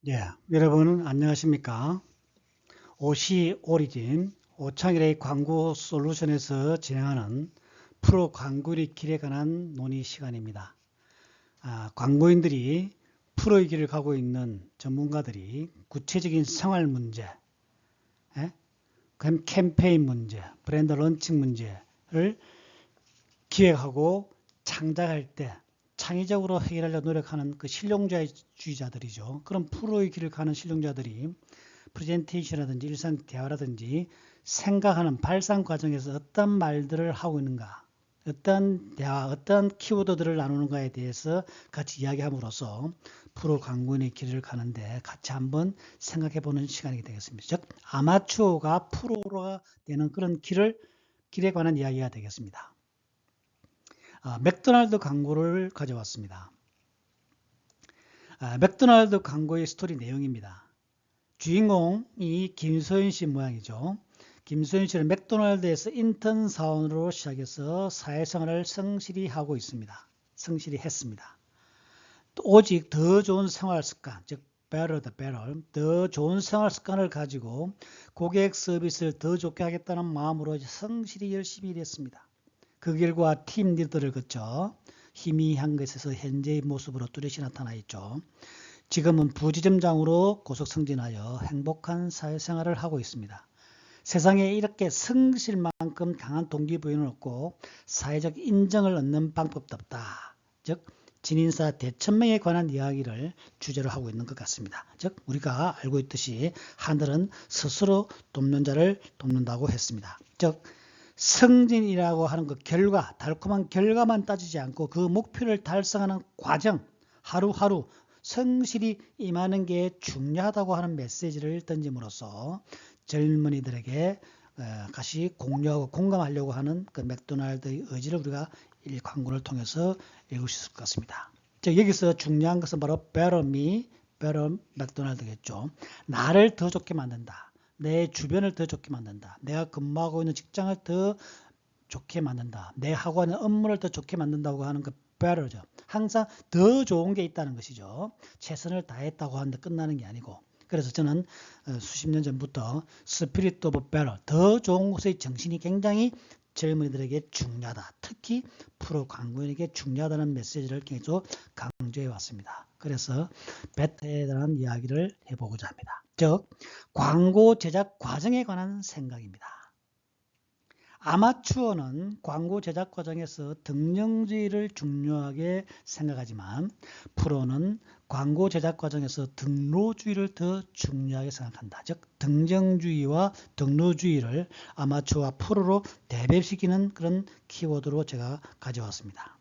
예, 여러분 안녕하십니까? 오시 오리진 오창일의 광고 솔루션에서 진행하는 프로 광고의 길에 관한 논의 시간입니다. 광고인들이 프로의 길을 가고 있는 전문가들이 구체적인 생활 문제, 예? 그럼 캠페인 문제, 브랜드 런칭 문제를 기획하고 창작할 때 창의적으로 해결하려고 노력하는 그 실용주의자들이죠. 그런 프로의 길을 가는 실용자들이 프레젠테이션이라든지 일상 대화라든지 생각하는 발상 과정에서 어떤 말들을 하고 있는가, 어떤 대화, 어떤 키워드들을 나누는가에 대해서 같이 이야기함으로써 프로 광고인의 길을 가는데 같이 한번 생각해 보는 시간이 되겠습니다. 즉, 아마추어가 프로가 되는 그런 길에 관한 이야기가 되겠습니다. 맥도날드 광고를 가져왔습니다. 맥도날드 광고의 스토리 내용입니다. 주인공이 김소연 씨 모양이죠. 김소연 씨는 맥도날드에서 인턴 사원으로 시작해서 사회생활을 성실히 하고 있습니다. 성실히 했습니다. 오직 더 좋은 생활 습관, 즉 better the better, 더 좋은 생활 습관을 가지고 고객 서비스를 더 좋게 하겠다는 마음으로 성실히 열심히 일했습니다. 그 결과 팀 리더를 거쳐 희미한 것에서 현재의 모습으로 뚜렷이 나타나 있죠. 지금은 부지점장으로 고속 승진하여 행복한 사회생활을 하고 있습니다. 세상에 이렇게 성실만큼 강한 동기부여는 없고 사회적 인정을 얻는 방법도 없다. 즉 진인사 대천명에 관한 이야기를 주제로 하고 있는 것 같습니다. 즉 우리가 알고 있듯이 하늘은 스스로 돕는 자를 돕는다고 했습니다. 즉 승진이라고 하는 그 결과, 달콤한 결과만 따지지 않고 그 목표를 달성하는 과정, 하루하루 성실히 임하는 게 중요하다고 하는 메시지를 던짐으로써 젊은이들에게 같이 공유하고 공감하려고 하는 그 맥도날드의 의지를 우리가 이 광고를 통해서 읽을 수 있을 것 같습니다. 즉 여기서 중요한 것은 바로 better me, better 맥도날드겠죠. 나를 더 좋게 만든다. 내 주변을 더 좋게 만든다. 내가 근무하고 있는 직장을 더 좋게 만든다. 내 하고 있는 업무를 더 좋게 만든다고 하는 그 better죠. 항상 더 좋은 게 있다는 것이죠. 최선을 다했다고 하는데 끝나는 게 아니고. 그래서 저는 수십 년 전부터 스피릿 오브 better, 더 좋은 곳의 정신이 굉장히 젊은이들에게 중요하다. 특히 프로 광고인에게 중요하다는 메시지를 계속 강조해 왔습니다. 그래서 베터에 대한 이야기를 해보고자 합니다. 즉 광고 제작 과정에 관한 생각입니다. 아마추어는 광고 제작 과정에서 등령주의를 중요하게 생각하지만 프로는 광고 제작 과정에서 등로주의를 더 중요하게 생각한다. 즉 등정주의와 등로주의를 아마추어와 프로로 대별시키는 그런 키워드로 제가 가져왔습니다.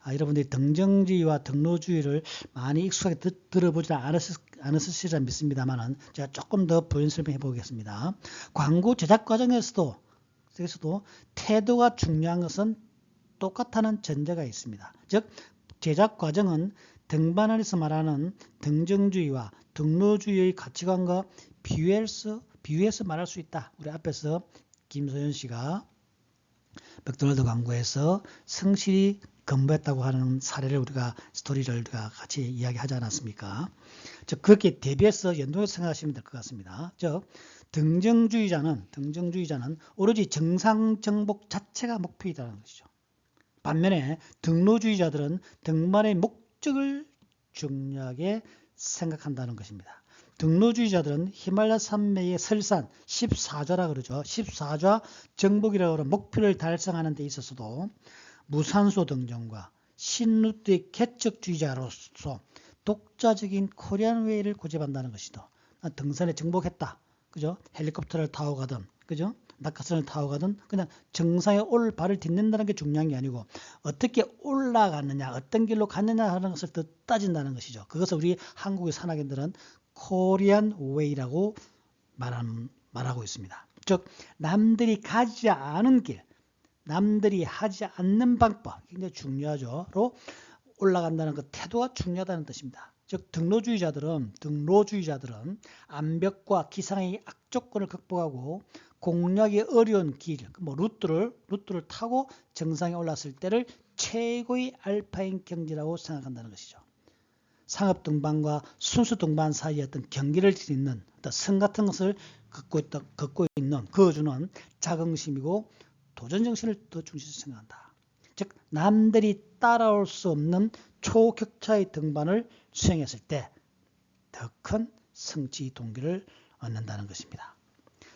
여러분들이 등정주의와 등로주의를 많이 익숙하게 들어보지 않으시리라 믿습니다만 제가 조금 더 부연 설명해 보겠습니다. 광고 제작 과정에서도 태도가 중요한 것은 똑같다는 전제가 있습니다. 즉 제작 과정은 등반원에서 말하는 등정주의와 등로주의의 가치관과 비유해서 말할 수 있다. 우리 앞에서 김소연 씨가 맥도날드 광고에서 성실히 근무했다고 하는 사례를 스토리를 우리가 같이 이야기하지 않았습니까? 즉 그렇게 대비해서 연동해서 생각하시면 될 것 같습니다. 즉 등정주의자는 오로지 정상 정복 자체가 목표이다는 것이죠. 반면에 등로주의자들은 등반의 목적을 중요하게 생각한다는 것입니다. 등로주의자들은 히말라야 산맥의 설산 14좌라 그러죠. 14좌 정복이라고 하는 목표를 달성하는 데 있어서도 무산소 등정과 신루트의 개척주의자로서 독자적인 코리안 웨이를 고집한다는 것이다. 등산에 정복했다. 그죠? 헬리콥터를 타고 가든, 그죠? 낙하산을 타고 가든 그냥 정상에 올 발을 딛는다는 게 중요한 게 아니고 어떻게 올라갔느냐, 어떤 길로 갔느냐 하는 것을 더 따진다는 것이죠. 그것을 우리 한국의 산악인들은 코리안 웨이라고 말하고 있습니다. 즉 남들이 가지 않은 길, 남들이 하지 않는 방법 굉장히 중요하죠.로 올라간다는 그 태도가 중요하다는 뜻입니다. 즉 등로주의자들은 암벽과 기상의 악조건을 극복하고 공략이 어려운 길, 루트를 타고 정상에 올랐을 때를 최고의 알파인 경지라고 생각한다는 것이죠. 상업 등반과 순수 등반 사이에 어떤 경계를 짓는 어떤 선 같은 것을 걷고 있는 거주는 자긍심이고 도전 정신을 더 중시해서 생각한다. 즉 남들이 따라올 수 없는 초격차의 등반을 수행했을 때 더 큰 성취 동기를 얻는다는 것입니다.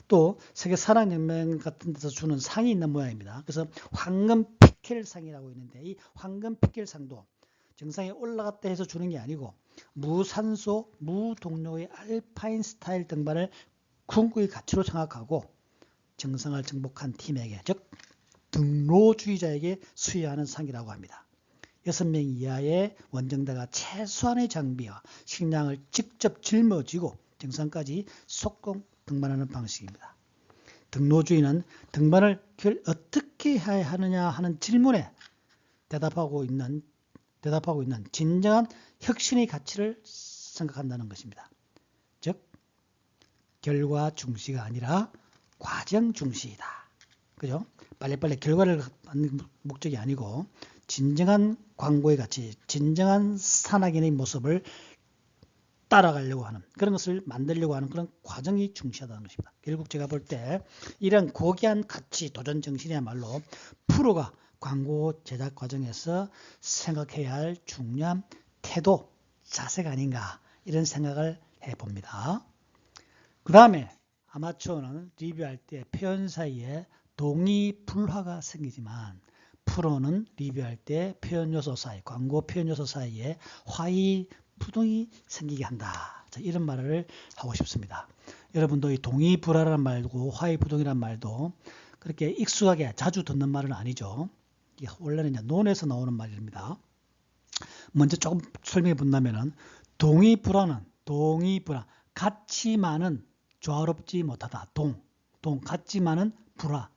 또 세계 산악연맹 같은 데서 주는 상이 있는 모양입니다. 그래서 황금 피켈상이라고 있는데 이 황금 피켈상도 정상에 올라갔다 해서 주는 게 아니고 무산소 무동료의 알파인 스타일 등반을 궁극의 가치로 생각하고 정상을 정복한 팀에게 즉 등로주의자에게 수여하는 상이라고 합니다. 6명 이하의 원정대가 최소한의 장비와 식량을 직접 짊어지고 정상까지 속공 등반하는 방식입니다. 등로주의는 등반을 어떻게 해야 하느냐 하는 질문에 대답하고 있는 진정한 혁신의 가치를 생각한다는 것입니다. 즉 결과 중시가 아니라 과정 중시이다. 그죠? 빨리빨리 결과를 받는 목적이 아니고 진정한 광고의 가치, 진정한 산악인의 모습을 따라가려고 하는 그런 것을 만들려고 하는 그런 과정이 중시하다는 것입니다. 결국 제가 볼 때 이런 고귀한 가치, 도전 정신이야말로 프로가 광고 제작 과정에서 생각해야 할 중요한 태도, 자세가 아닌가 이런 생각을 해봅니다. 그 다음에 아마추어는 리뷰할 때 표현 사이에 동의불화가 생기지만 프로는 리뷰할 때 표현 요소 사이, 광고 표현 요소 사이에 화의 부동이 생기게 한다. 자, 이런 말을 하고 싶습니다. 여러분도 이 동의불화라는 말고 화의부동이라는 말도 그렇게 익숙하게 자주 듣는 말은 아니죠. 이게 원래는 이제 논에서 나오는 말입니다. 먼저 조금 설명해 본다면은 동의불화 같지만은 조화롭지 못하다. 같지만은 불화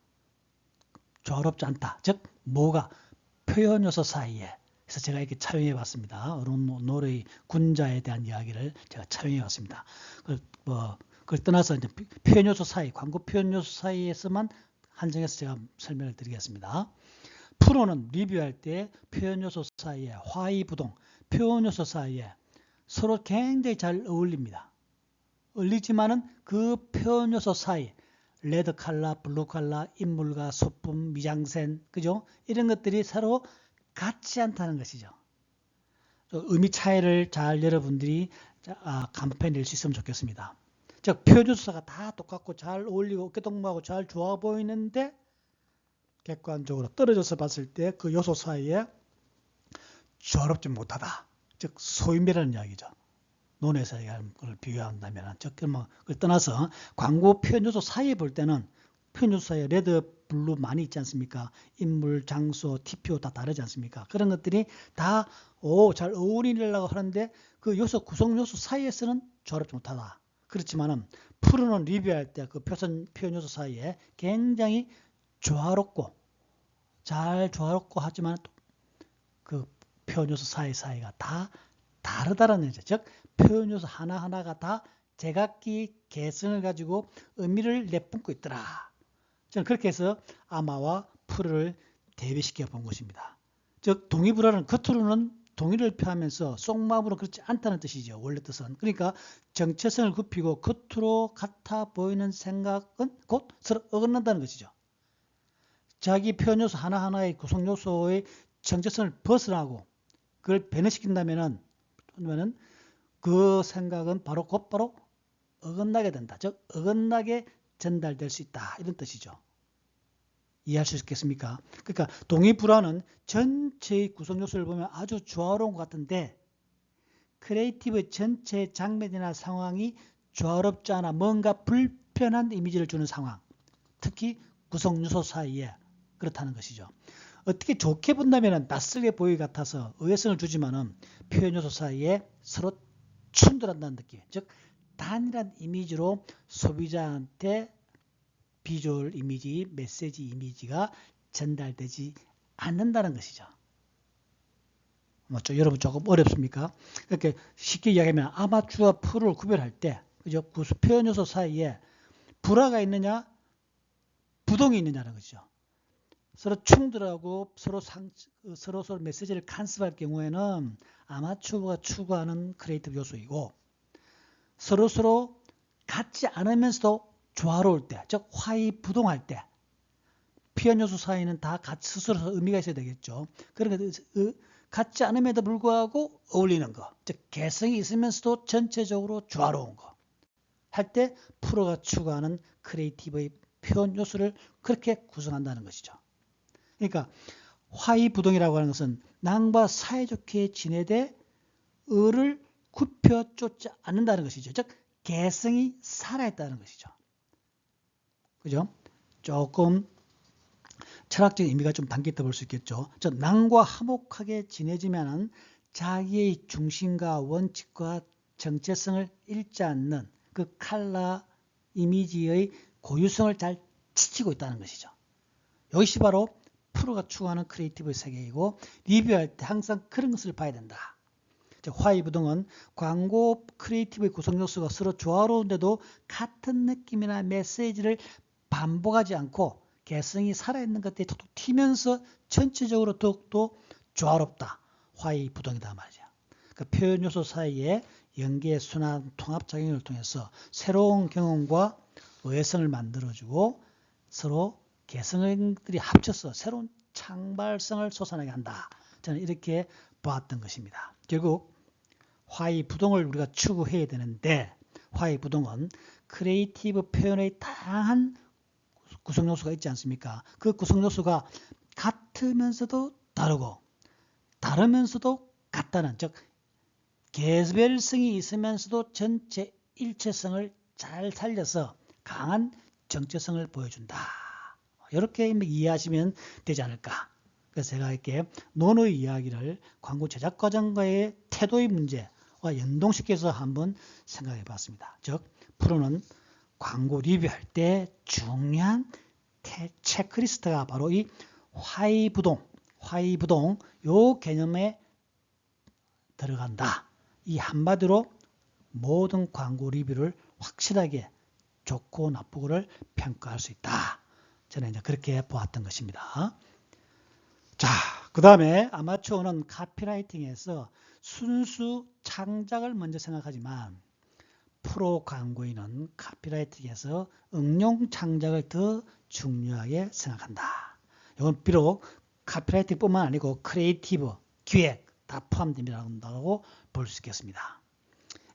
조화롭지 않다. 즉 뭐가 표현 요소 사이에 그래서 제가 이렇게 차용해 봤습니다. 노래의 군자에 대한 이야기를 제가 차용해 봤습니다. 그걸 떠나서 이제 표현 요소 사이, 광고 표현 요소 사이에서만 한정해서 제가 설명을 드리겠습니다. 프로는 리뷰할 때 표현 요소 사이에 화의부동, 표현 요소 사이에 서로 굉장히 잘 어울립니다. 어울리지만은 그 표현 요소 사이, 레드 칼라, 블루 칼라, 인물과 소품, 미장센, 그죠? 이런 것들이 서로 같지 않다는 것이죠. 의미 차이를 잘 여러분들이 간파해낼 수 있으면 좋겠습니다. 즉 표현 요소가 다 똑같고 잘 어울리고 어깨동무하고 잘 좋아 보이는데 객관적으로 떨어져서 봤을 때 그 요소 사이에 조화롭지 못하다. 즉 소인배라는 이야기죠. 논에서 그걸 비교한다면 즉 그걸 떠나서 광고 표현 요소 사이에 볼 때는 표현 요소 사이에 레드, 블루 많이 있지 않습니까? 인물, 장소, TPO 다 다르지 않습니까? 그런 것들이 다 잘 어울리려고 하는데 그 요소 구성 요소 사이에서는 조화롭지 못하다. 그렇지만은 프로는 리뷰할 때 그 표현 요소 사이에 굉장히 조화롭고 잘 조화롭고 하지만 그 표현 요소 사이가 다 다르다는 얘기죠. 즉 표현 요소 하나하나가 다 제각기 개성을 가지고 의미를 내뿜고 있더라. 저는 그렇게 해서 아마와 프로를 대비시켜 본 것입니다. 즉 동의불화는 겉으로는 동의를 표하면서 속마음으로 그렇지 않다는 뜻이죠. 원래 뜻은. 그러니까 정체성을 굽히고 겉으로 같아 보이는 생각은 곧 서로 어긋난다는 것이죠. 자기 표현 요소 하나하나의 구성 요소의 정체성을 벗어나고 그걸 변화시킨다면은 그 생각은 곧바로 어긋나게 된다. 즉 어긋나게 전달될 수 있다. 이런 뜻이죠. 이해할 수 있겠습니까? 그러니까 동의불화는 전체의 구성 요소를 보면 아주 조화로운 것 같은데 크리에이티브 전체 장면이나 상황이 조화롭지 않아 뭔가 불편한 이미지를 주는 상황. 특히 구성 요소 사이에 그렇다는 것이죠. 어떻게 좋게 본다면 낯설게 보이기 같아서 의외성을 주지만은 표현 요소 사이에 서로 충돌한다는 느낌. 즉 단일한 이미지로 소비자한테 비주얼 이미지, 메시지 이미지가 전달되지 않는다는 것이죠. 여러분 조금 어렵습니까? 이렇게 쉽게 이야기하면 아마추어 프로를 구별할 때 그죠? 표현 요소 사이에 불화가 있느냐, 부동이 있느냐는 것이죠. 서로 충돌하고 서로 메시지를 간섭할 경우에는 아마추어가 추구하는 크리에이티브 요소이고 서로서로 같지 않으면서도 조화로울 때, 즉 화이부동할 때 표현 요소 사이는 다 같이 스스로 의미가 있어야 되겠죠. 그러니까 같지 않음에도 불구하고 어울리는 거, 즉 개성이 있으면서도 전체적으로 조화로운 거 할 때 프로가 추구하는 크리에이티브의 표현 요소를 그렇게 구성한다는 것이죠. 그러니까 화이부동이라고 하는 것은 남과 사이좋게 지내되 을을 굽혀 쫓지 않는다는 것이죠. 즉 개성이 살아있다는 것이죠. 그죠? 조금 철학적인 의미가 좀 담겼다 볼 수 있겠죠. 즉 남과 화목하게 지내지면은 자기의 중심과 원칙과 정체성을 잃지 않는 그 컬러 이미지의 고유성을 잘 지키고 있다는 것이죠. 이것이 바로 프로가 추구하는 크리에이티브의 세계이고 리뷰할 때 항상 그런 것을 봐야 된다. 즉 화이부동은 광고 크리에이티브의 구성 요소가 서로 조화로운데도 같은 느낌이나 메시지를 반복하지 않고 개성이 살아있는 것들이 톡톡 튀면서 전체적으로 더욱더 조화롭다. 화이부동이다 말이죠. 그 표현 요소 사이에 연계, 순환, 통합작용을 통해서 새로운 경험과 의외성을 만들어주고 서로 개성들이 합쳐서 새로운 창발성을 솟아나게 한다. 저는 이렇게 보았던 것입니다. 결국 화이부동을 우리가 추구해야 되는데 화이부동은 크리에이티브 표현의 다양한 구성요소가 있지 않습니까? 그 구성요소가 같으면서도 다르고 다르면서도 같다는 즉 개별성이 있으면서도 전체 일체성을 잘 살려서 강한 정체성을 보여준다. 이렇게 이해하시면 되지 않을까. 그래서 제가 이렇게 논의 이야기를 광고 제작 과정과의 태도의 문제와 연동시켜서 한번 생각해 봤습니다. 즉 프로는 광고 리뷰할 때 중요한 체크리스트가 바로 이 화이부동 요 개념에 들어간다. 이 한마디로 모든 광고 리뷰를 확실하게 좋고 나쁘고를 평가할 수 있다. 저는 이제 그렇게 보았던 것입니다. 자, 그 다음에 아마추어는 카피라이팅에서 순수 창작을 먼저 생각하지만 프로 광고인은 카피라이팅에서 응용 창작을 더 중요하게 생각한다. 이건 비록 카피라이팅뿐만 아니고 크리에이티브, 기획 다 포함된다고 볼 수 있겠습니다.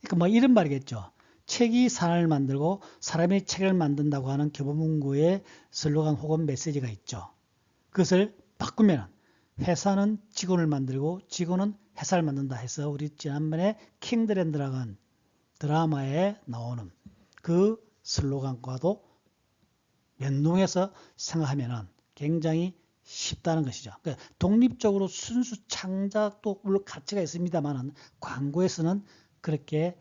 그러니까 뭐 이런 말이겠죠. 책이 사람을 만들고 사람이 책을 만든다고 하는 교보문고의 슬로건 혹은 메시지가 있죠. 그것을 바꾸면 회사는 직원을 만들고 직원은 회사를 만든다 해서 우리 지난번에 킹드랜드라는 드라마에 나오는 그 슬로건과도 연동해서 생각하면 굉장히 쉽다는 것이죠. 그러니까 독립적으로 순수 창작도 물론 가치가 있습니다만 광고에서는 그렇게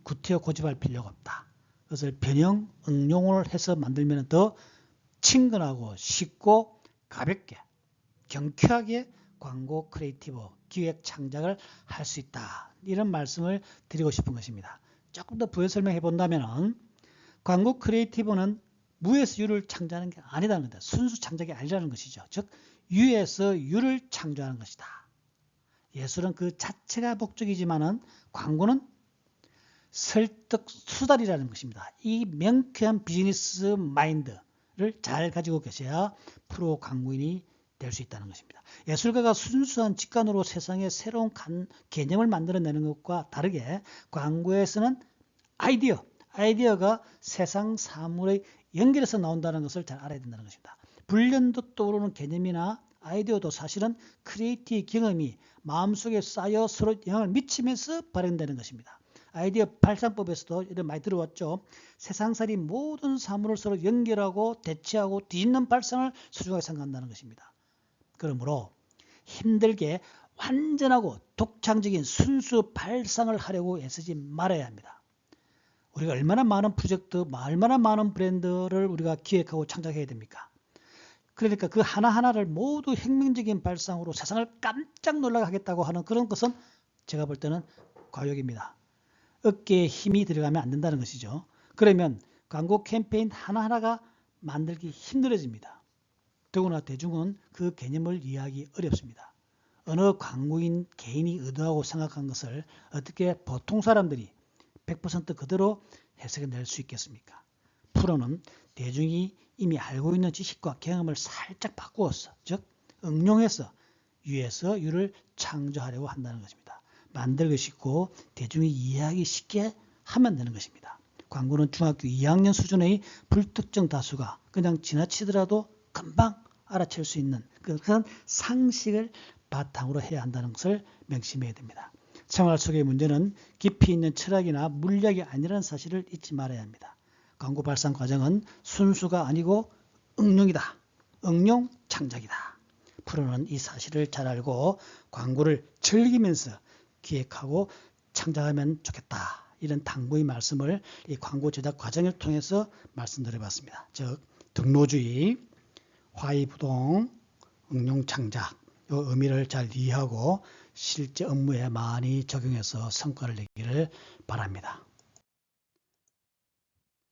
구태여 고집할 필요가 없다. 그것을 변형, 응용을 해서 만들면 더 친근하고 쉽고 가볍게, 경쾌하게 광고 크리에이티브, 기획 창작을 할 수 있다. 이런 말씀을 드리고 싶은 것입니다. 조금 더 부연 설명해 본다면 광고 크리에이티브는 무에서 유를 창조하는 게 아니라는 겁니다. 순수 창작이 아니라는 것이죠. 즉 유에서 유를 창조하는 것이다. 예술은 그 자체가 목적이지만은 광고는 설득 수단이라는 것입니다. 이 명쾌한 비즈니스 마인드를 잘 가지고 계셔야 프로 광고인이 될 수 있다는 것입니다. 예술가가 순수한 직관으로 세상에 새로운 개념을 만들어내는 것과 다르게 광고에서는 아이디어가 세상 사물의 연결해서 나온다는 것을 잘 알아야 된다는 것입니다. 불현듯 떠오르는 개념이나 아이디어도 사실은 크리에이티브 경험이 마음속에 쌓여 서로 영향을 미치면서 발현되는 것입니다. 아이디어 발상법에서도 이런 많이 들어왔죠. 세상살이 모든 사물을 서로 연결하고 대체하고 뒤집는 발상을 소중하게 생각한다는 것입니다. 그러므로 힘들게 완전하고 독창적인 순수 발상을 하려고 애쓰지 말아야 합니다. 우리가 얼마나 많은 프로젝트, 얼마나 많은 브랜드를 우리가 기획하고 창작해야 됩니까? 그러니까 그 하나하나를 모두 혁명적인 발상으로 세상을 깜짝 놀라게 하겠다고 하는 그런 것은 제가 볼 때는 과욕입니다. 어깨에 힘이 들어가면 안 된다는 것이죠. 그러면 광고 캠페인 하나하나가 만들기 힘들어집니다. 더구나 대중은 그 개념을 이해하기 어렵습니다. 어느 광고인 개인이 의도하고 생각한 것을 어떻게 보통 사람들이 100% 그대로 해석해낼 수 있겠습니까? 프로는 대중이 이미 알고 있는 지식과 경험을 살짝 바꾸어서, 즉 응용해서 유에서 유를 창조하려고 한다는 것입니다. 만들고 싶고 대중이 이해하기 쉽게 하면 되는 것입니다. 광고는 중학교 2학년 수준의 불특정 다수가 그냥 지나치더라도 금방 알아챌 수 있는 그런 상식을 바탕으로 해야 한다는 것을 명심해야 됩니다. 생활 속의 문제는 깊이 있는 철학이나 물리학이 아니라는 사실을 잊지 말아야 합니다. 광고 발상 과정은 순수가 아니고 응용이다. 응용 창작이다. 프로는 이 사실을 잘 알고 광고를 즐기면서 기획하고 창작하면 좋겠다. 이런 당부의 말씀을 이 광고 제작 과정을 통해서 말씀드려봤습니다. 즉 등로주의, 화의부동, 응용 창작 이 의미를 잘 이해하고 실제 업무에 많이 적용해서 성과를 내기를 바랍니다.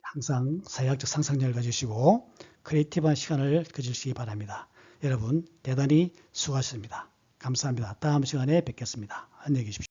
항상 사회학적 상상력을 가지시고 크리에이티브한 시간을 가지시기 바랍니다. 여러분 대단히 수고하셨습니다. 감사합니다. 다음 시간에 뵙겠습니다. 안녕히 계십시오.